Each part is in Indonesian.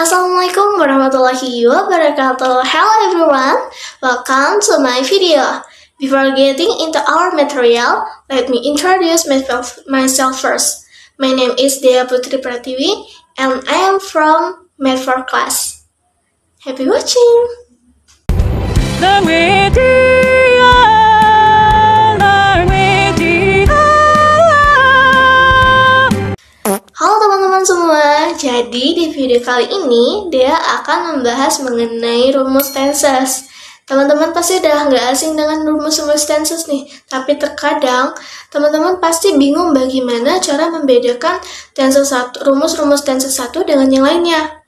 Assalamualaikum warahmatullahi wabarakatuh. Hello everyone, welcome to my video. Before getting into our material, let me introduce myself first. My name is Dea Putri Pratiwi and I am from Math 4 class. Happy watching! The media, the media. Halo teman-teman semua, jadi di video kali ini dia akan membahas mengenai rumus tenses. Teman-teman pasti udah nggak asing dengan rumus-rumus tenses nih, tapi terkadang teman-teman pasti bingung bagaimana cara membedakan rumus-rumus tenses satu dengan yang lainnya.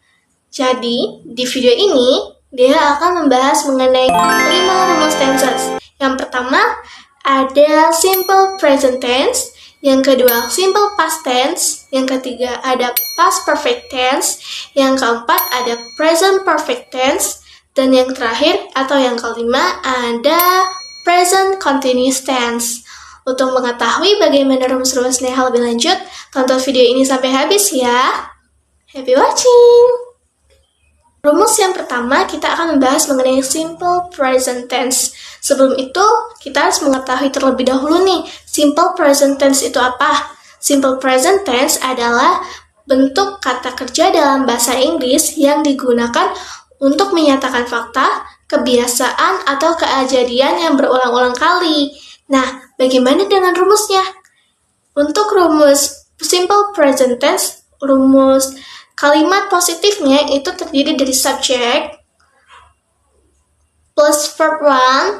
Jadi di video ini dia akan membahas mengenai 5 rumus tenses. Yang pertama ada simple present tense. Yang kedua, simple past tense. Yang ketiga, ada past perfect tense. Yang keempat, ada present perfect tense. Dan yang terakhir, atau yang kelima, ada present continuous tense. Untuk mengetahui bagaimana rumus-rumusnya lebih lanjut, tonton video ini sampai habis ya. Happy watching! Rumus yang pertama, kita akan membahas mengenai simple present tense. Sebelum itu, kita harus mengetahui terlebih dahulu nih, simple present tense itu apa? Simple present tense adalah bentuk kata kerja dalam bahasa Inggris yang digunakan untuk menyatakan fakta, kebiasaan, atau kejadian yang berulang-ulang kali. Nah, bagaimana dengan rumusnya? Untuk rumus simple present tense, rumus kalimat positifnya itu terdiri dari subject plus verb 1,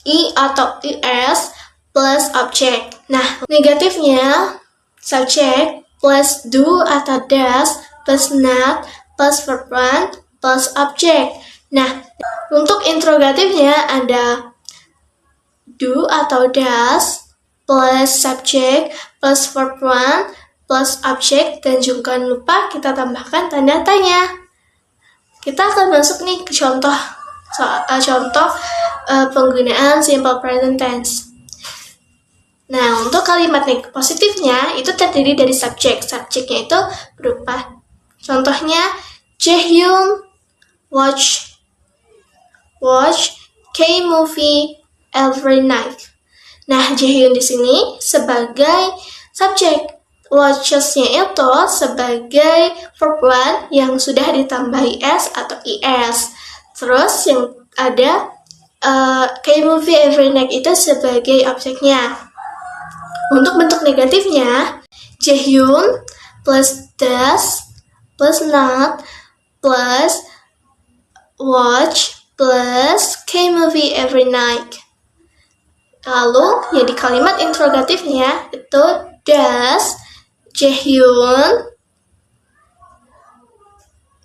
I atau IS plus object. Nah, negatifnya subject plus do atau does plus not plus verb 1 plus object. Nah, untuk interrogatifnya ada do atau does plus subject plus verb 1 plus object, dan jangan lupa kita tambahkan tanda tanya. Kita akan masuk nih ke contoh penggunaan simple present tense. Nah, untuk kalimat positifnya itu terdiri dari subjek. Subjeknya itu berupa contohnya Jaehyun watch K-movie every night. Nah, Jaehyun di sini sebagai subjek. Watches-nya itu sebagai verb 1 yang sudah ditambahi S atau IS. Terus yang ada K-movie every night itu sebagai objeknya. Untuk bentuk negatifnya, Jaehyun plus does plus not plus watch plus K-movie every night. Lalu yang di kalimat interrogatifnya itu does Jaehyun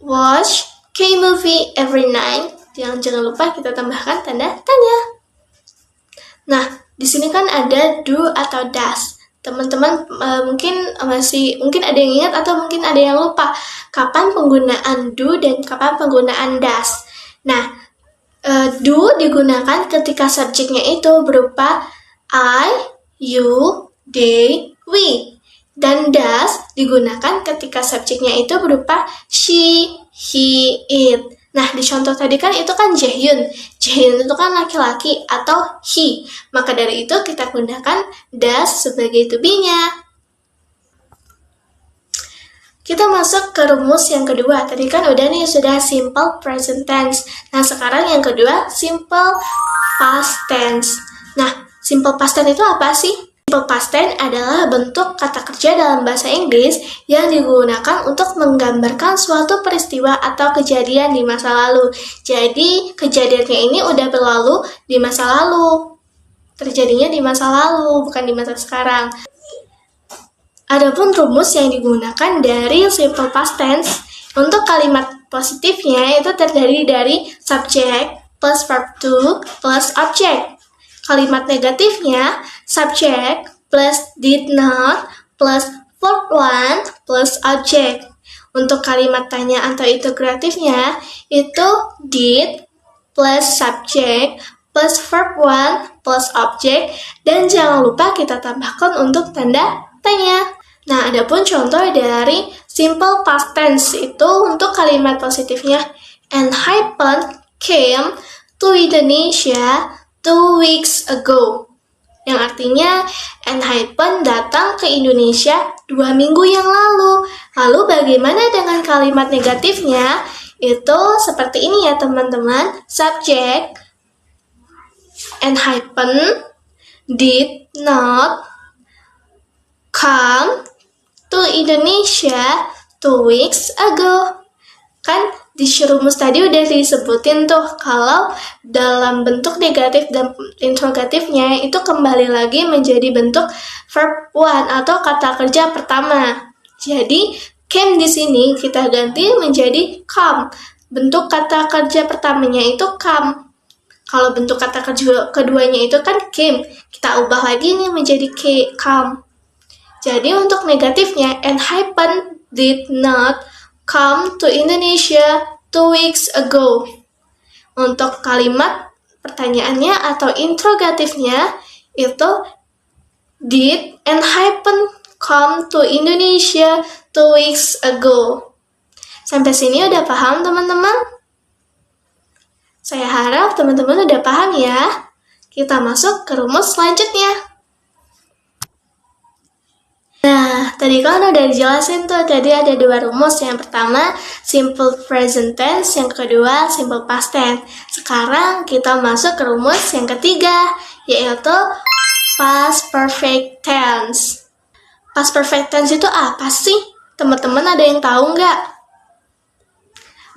watch K-movie every night. Jangan lupa kita tambahkan tanda tanya. Nah, di sini kan ada do atau does. Teman-teman mungkin ada yang ingat atau mungkin ada yang lupa kapan penggunaan do dan kapan penggunaan does. Nah, do digunakan ketika subjeknya itu berupa I, you, they, we. Dan does digunakan ketika subjeknya itu berupa she, he, it. Nah, di contoh tadi kan itu kan Jaehyun. Jaehyun itu kan laki-laki atau he. Maka dari itu kita gunakan does sebagai to be-nya. Kita masuk ke rumus yang kedua. Tadi kan udah nih sudah simple present tense. Nah, sekarang yang kedua simple past tense. Nah, simple past tense itu apa sih? Simple past tense adalah bentuk kata kerja dalam bahasa Inggris yang digunakan untuk menggambarkan suatu peristiwa atau kejadian di masa lalu. Jadi, kejadiannya ini udah berlalu di masa lalu. Terjadinya di masa lalu, bukan di masa sekarang. Adapun rumus yang digunakan dari simple past tense, untuk kalimat positifnya itu terdiri dari subject plus verb 2 plus object. Kalimat negatifnya subject plus did not plus verb 1 plus object. Untuk kalimat tanya atau interrogatifnya itu did plus subject plus verb 1 plus object, dan jangan lupa kita tambahkan untuk tanda tanya. Nah, adapun contoh dari Simple past tense itu untuk kalimat positifnya. Enhypen came to Indonesia 2 weeks ago. Yang artinya Enhypen datang ke Indonesia 2 minggu yang lalu. Lalu bagaimana dengan kalimat negatifnya? Itu seperti ini ya teman-teman. Subject Enhypen did not come to Indonesia 2 weeks ago. Kan di rumus tadi udah disebutin tuh kalau dalam bentuk negatif dan interrogatifnya itu kembali lagi menjadi bentuk verb one atau kata kerja pertama. Jadi came di sini kita ganti menjadi come. Bentuk kata kerja pertamanya itu come. Kalau bentuk kata kerja keduanya itu kan came. Kita ubah lagi nih menjadi come. Jadi untuk negatifnya Enhypen did not come to Indonesia 2 weeks ago. Untuk kalimat pertanyaannya atau interrogatifnya itu did Enhypen come to Indonesia 2 weeks ago. Sampai sini udah paham teman-teman? Saya harap teman-teman udah paham ya. Kita masuk ke rumus selanjutnya. Nah, tadi kan udah dijelasin tuh, tadi ada 2 rumus. Yang pertama, simple present tense. Yang kedua, simple past tense. Sekarang kita masuk ke rumus yang ketiga, yaitu past perfect tense. Past perfect tense itu apa sih? Teman-teman ada yang tahu nggak?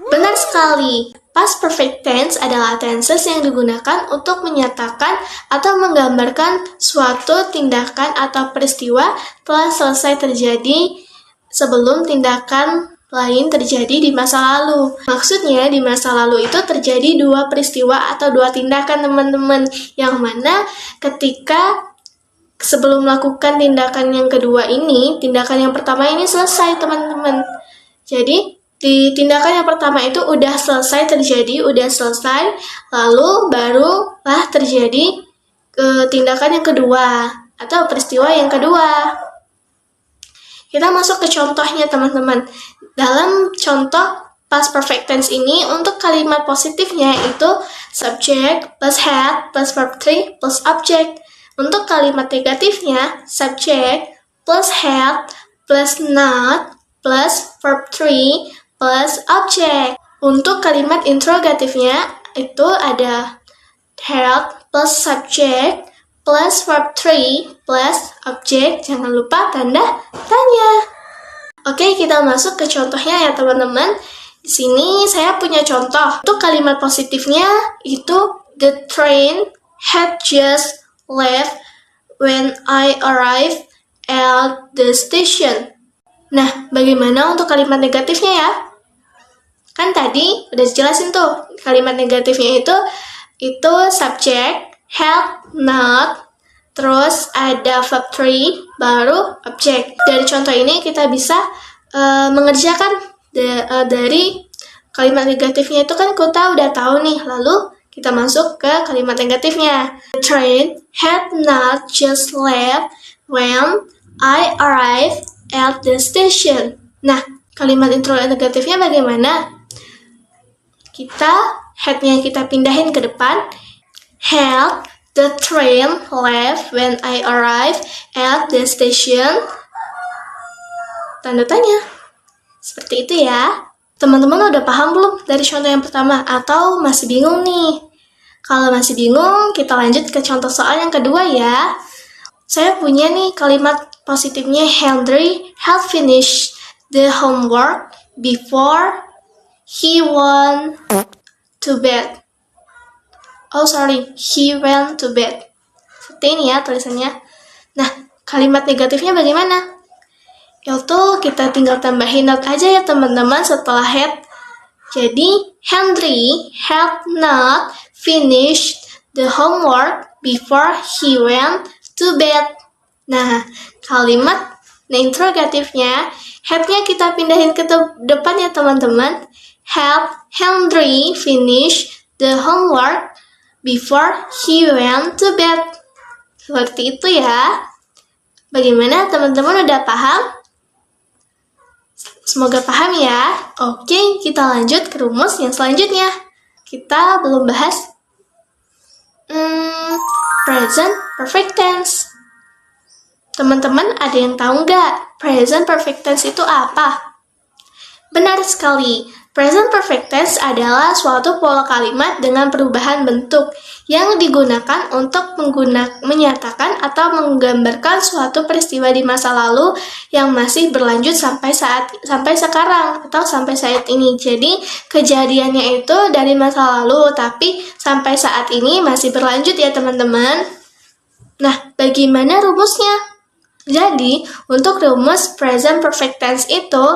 Benar sekali. Past perfect tense adalah tenses yang digunakan untuk menyatakan atau menggambarkan suatu tindakan atau peristiwa telah selesai terjadi sebelum tindakan lain terjadi di masa lalu. Maksudnya di masa lalu itu terjadi 2 peristiwa atau 2 tindakan teman-teman, yang mana ketika sebelum melakukan tindakan yang kedua ini, tindakan yang pertama ini selesai teman-teman. Jadi di tindakan yang pertama itu udah selesai terjadi, lalu barulah terjadi tindakan yang kedua atau peristiwa yang kedua. Kita masuk ke contohnya teman-teman. Dalam contoh past perfect tense ini untuk kalimat positifnya itu subject plus had plus verb 3 plus object. Untuk kalimat negatifnya subject plus had plus not plus verb 3 plus object. Untuk kalimat interrogatifnya itu ada had plus subject plus verb 3 plus object. Jangan lupa tanda tanya. Oke, kita masuk ke contohnya ya teman-teman. Di sini saya punya contoh. Untuk kalimat positifnya itu the train had just left when I arrived at the station. Nah, bagaimana untuk kalimat negatifnya ya? Kan tadi udah dijelasin tuh, kalimat negatifnya itu subject, had, not, terus ada verb 3, baru object. Dari contoh ini kita bisa mengerjakan dari kalimat negatifnya itu kan kita udah tahu nih, lalu kita masuk ke kalimat negatifnya. The train had not just left when I arrived at the station. Nah, kalimat interrogatifnya bagaimana? Kita had-nya kita pindahin ke depan. Had the train left when I arrived at the station? Tanda tanya. Seperti itu ya. Teman-teman udah paham belum dari contoh yang pertama? Atau masih bingung nih? Kalau masih bingung, kita lanjut ke contoh soal yang kedua ya. Saya punya nih kalimat positifnya Henry had finished the homework before he went to bed. He went to bed. Seperti ini ya tulisannya. Nah, kalimat negatifnya bagaimana? Yaitu kita tinggal tambahin not aja ya teman-teman setelah had. Jadi, Henry had not finished the homework before he went to bed. Nah, kalimat interrogatifnya, had-nya kita pindahin ke depan ya teman-teman. Had Henry finished the homework before he went to bed. Seperti itu ya. Bagaimana teman-teman udah paham? Semoga paham ya. Oke, kita lanjut ke rumus yang selanjutnya. Kita belum bahas present perfect tense. Teman-teman ada yang tahu nggak present perfect tense itu apa? Benar sekali, present perfect tense adalah suatu pola kalimat dengan perubahan bentuk yang digunakan untuk menyatakan atau menggambarkan suatu peristiwa di masa lalu yang masih berlanjut sampai sekarang atau sampai saat ini. Jadi kejadiannya itu dari masa lalu, tapi sampai saat ini masih berlanjut ya teman-teman. Nah, bagaimana rumusnya? Jadi, untuk rumus present perfect tense itu,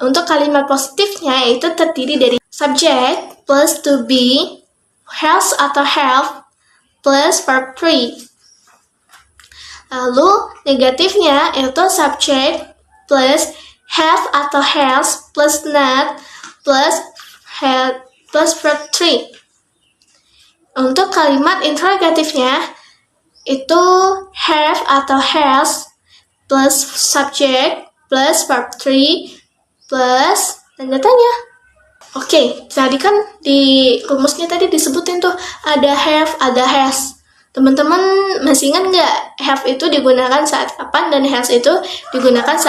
untuk kalimat positifnya yaitu terdiri dari subject plus to be, has atau have, plus verb 3. Lalu, negatifnya yaitu subject plus have atau has, plus not, plus had, plus verb 3. Untuk kalimat interrogatifnya, itu have atau has plus subject plus verb 3 plus tanda tanya. Oke, tadi kan di rumusnya tadi disebutin tuh ada have, ada has. Teman-teman masih ingat nggak have itu digunakan saat kapan dan has itu digunakan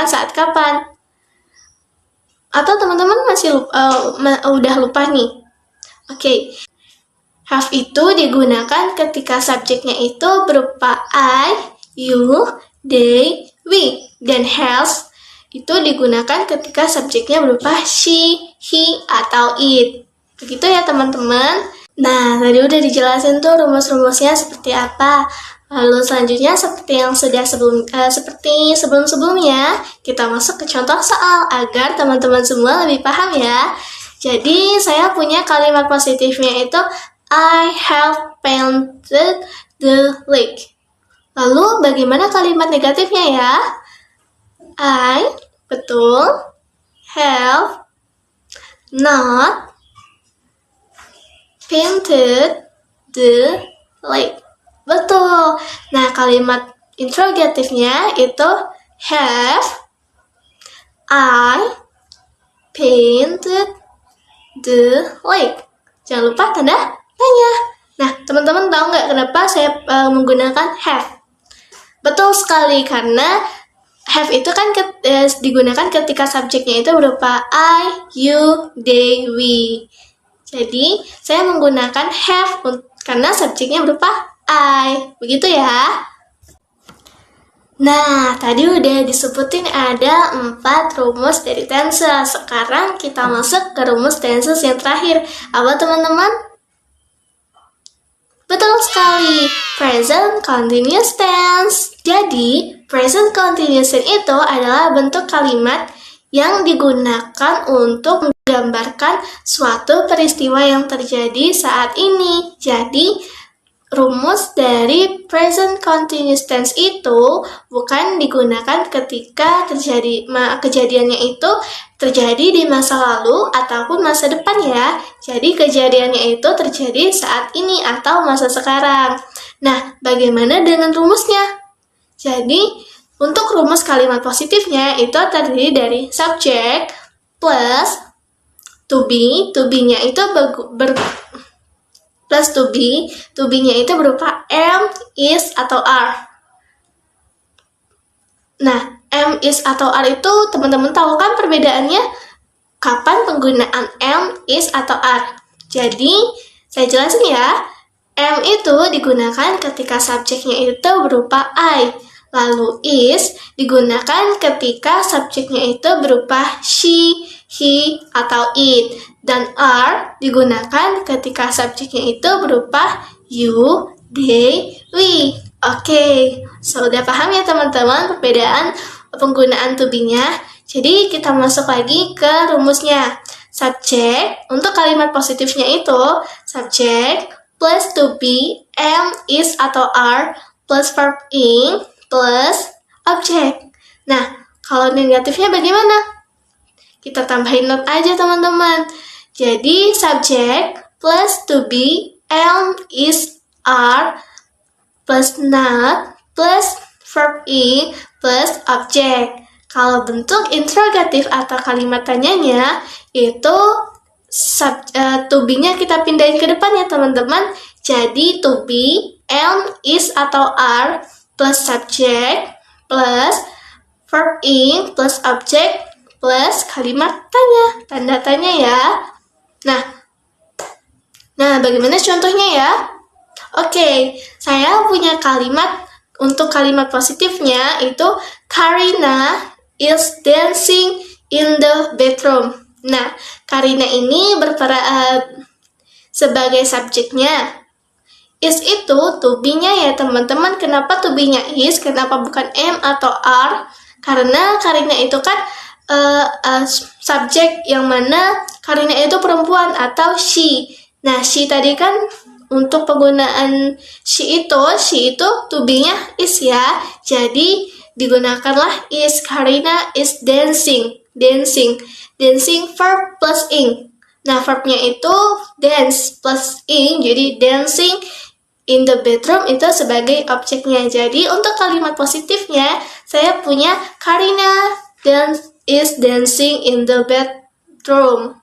saat kapan? Atau teman-teman masih udah lupa nih? Oke. Have itu digunakan ketika subjeknya itu berupa I, you, they, we. Dan has itu digunakan ketika subjeknya berupa she, he, atau it. Begitu ya teman-teman. Nah, tadi udah dijelasin tuh rumus-rumusnya seperti apa. Lalu selanjutnya seperti sebelum-sebelumnya, kita masuk ke contoh soal agar teman-teman semua lebih paham ya. Jadi, saya punya kalimat positifnya itu I have painted the lake. Lalu bagaimana kalimat negatifnya ya? I, betul, have not painted the lake. Betul. Nah, kalimat interrogatifnya itu have I painted the lake. Jangan lupa tanda tanya. Nah, teman-teman tahu nggak kenapa saya menggunakan have? Betul sekali, karena have itu kan digunakan ketika subjeknya itu berupa I, you, they, we. Jadi, saya menggunakan have karena subjeknya berupa I. Begitu ya. Nah, tadi udah disebutin ada 4 rumus dari tenses. Sekarang kita masuk ke rumus tenses yang terakhir. Apa teman-teman? Betul sekali, present continuous tense. Jadi, present continuous tense itu adalah bentuk kalimat yang digunakan untuk menggambarkan suatu peristiwa yang terjadi saat ini. Jadi, rumus dari present continuous tense itu bukan digunakan ketika kejadiannya itu terjadi di masa lalu ataupun masa depan ya. Jadi kejadiannya itu terjadi saat ini atau masa sekarang. Nah, bagaimana dengan rumusnya? Jadi, untuk rumus kalimat positifnya itu terdiri dari subject plus to be-nya itu plus to be-nya itu berupa am, is, atau are. Nah, am, is, atau are itu teman-teman tahu kan perbedaannya? Kapan penggunaan am, is, atau are? Jadi, saya jelasin ya. Am itu digunakan ketika subjeknya itu berupa I. Lalu is digunakan ketika subjeknya itu berupa she, he, atau it. Dan are digunakan ketika subjeknya itu berupa you, they, we. Oke, sudah paham ya teman-teman perbedaan penggunaan to be-nya? Jadi kita masuk lagi ke rumusnya. Subject, untuk kalimat positifnya itu subject plus to be, am, is, atau are, plus verb ing, plus object. Nah, kalau negatifnya bagaimana? Kita tambahin not aja teman-teman. Jadi, subject plus to be, am, is, are, plus not, plus verb ing plus object. Kalau bentuk interrogatif atau kalimat tanyanya itu to be-nya kita pindahin ke depan ya teman-teman. Jadi to be, am, is atau are plus subject plus verb ing plus object plus kalimat tanya, tanda tanya ya. Nah, bagaimana contohnya ya? Oke, saya punya kalimat untuk kalimat positifnya itu Karina is dancing in the bedroom. Nah, Karina ini sebagai subjeknya. Is itu to be-nya ya teman-teman. Kenapa to be-nya is? Kenapa bukan am atau are? Karena Karina itu kan subjek yang mana Karina itu perempuan atau she. Nah, she tadi kan untuk penggunaan she itu to be-nya is ya. Jadi digunakanlah is. Karina is dancing. Dancing verb plus ing. Nah, verbnya itu dance plus ing. Jadi dancing in the bedroom itu sebagai objeknya. Jadi untuk kalimat positifnya saya punya Karina is dancing in the bedroom.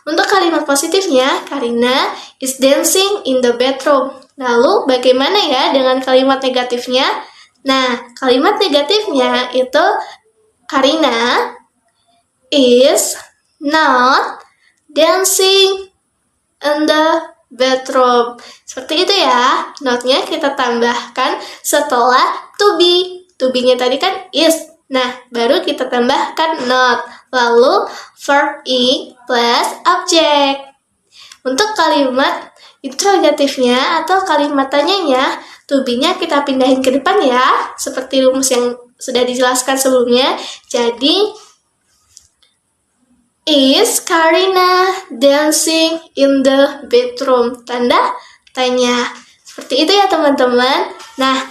Untuk kalimat positifnya, Karina is dancing in the bedroom. Lalu bagaimana ya dengan kalimat negatifnya? Nah, kalimat negatifnya itu Karina is not dancing in the bedroom. Seperti itu ya. Not-nya kita tambahkan setelah to be. To be-nya tadi kan is. Nah, baru kita tambahkan not. Lalu verb ing plus object. Untuk kalimat interrogatifnya atau kalimat tanyanya, to be-nya kita pindahin ke depan ya, seperti rumus yang sudah dijelaskan sebelumnya. Jadi, is Karina dancing in the bedroom? Tanda tanya. Seperti itu ya teman-teman. Nah,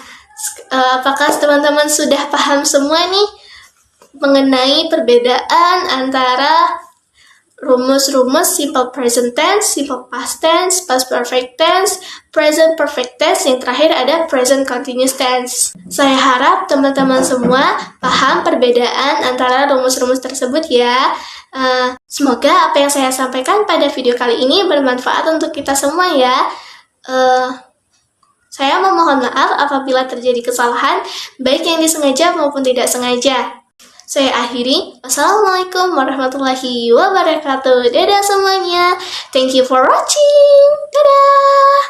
apakah teman-teman sudah paham semua nih mengenai perbedaan antara rumus-rumus simple present tense, simple past tense, past perfect tense, present perfect tense, yang terakhir ada present continuous tense. Saya harap teman-teman semua paham perbedaan antara rumus-rumus tersebut ya. Semoga apa yang saya sampaikan pada video kali ini bermanfaat untuk kita semua ya. Saya memohon maaf apabila terjadi kesalahan, baik yang disengaja maupun tidak sengaja. Saya akhiri. Wassalamualaikum warahmatullahi wabarakatuh. Dadah semuanya. Thank you for watching. Dadah.